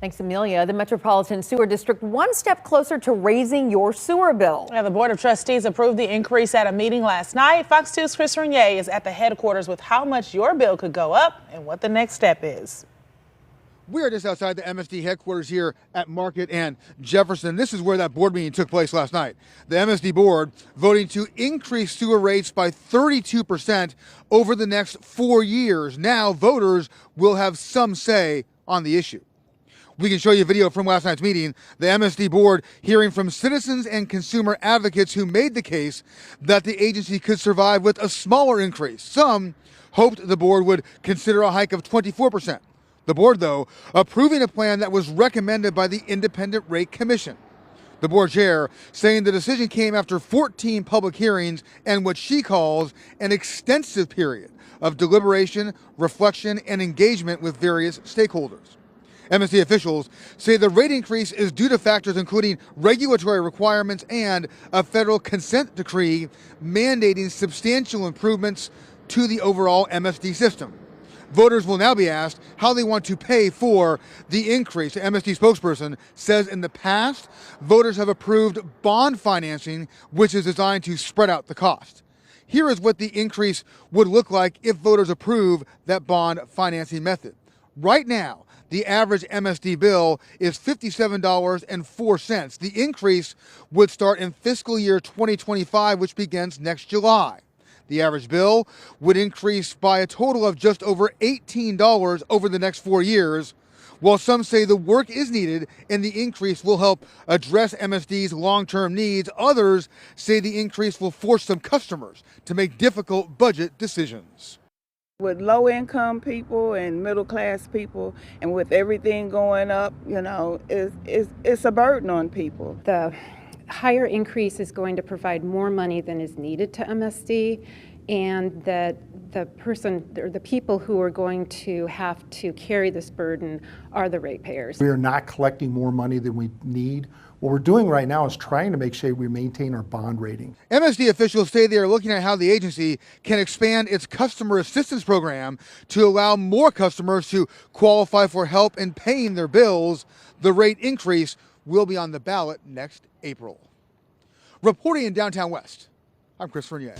Thanks, Amelia. The Metropolitan Sewer District one step closer to raising your sewer bill. Now, the Board of Trustees approved the increase at a meeting last night. Fox 2's Chris Renier is at the headquarters with how much your bill could go up and what the next step is. We are just outside the MSD headquarters here at Market and Jefferson. This is where that board meeting took place last night. The MSD board voting to increase sewer rates by 32% over the next 4 years. Now voters will have some say on the issue. We can show you a video from last night's meeting. The MSD board hearing from citizens and consumer advocates who made the case that the agency could survive with a smaller increase. Some hoped the board would consider a hike of 24%. The board, though, approving a plan that was recommended by the Independent Rate Commission. The board chair saying the decision came after 14 public hearings and what she calls an extensive period of deliberation, reflection, and engagement with various stakeholders. MSD officials say the rate increase is due to factors including regulatory requirements and a federal consent decree mandating substantial improvements to the overall MSD system. Voters will now be asked how they want to pay for the increase. The MSD spokesperson says in the past, voters have approved bond financing, which is designed to spread out the cost. Here is what the increase would look like if voters approve that bond financing method. Right now, the average MSD bill is $57.04. The increase would start in fiscal year 2025, which begins next July. The average bill would increase by a total of just over $18 over the next 4 years. While some say the work is needed and the increase will help address MSD's long-term needs, others say the increase will force some customers to make difficult budget decisions. With low-income people and middle-class people, and with everything going up, it's a burden on people. The higher increase is going to provide more money than is needed to MSD, and that the person or the people who are going to have to carry this burden are the ratepayers. We are not collecting more money than we need. What we're doing right now is trying to make sure we maintain our bond rating. MSD officials say they are looking at how the agency can expand its customer assistance program to allow more customers to qualify for help in paying their bills. The rate increase will be on the ballot next April. Reporting in downtown West, I'm Chris Renier.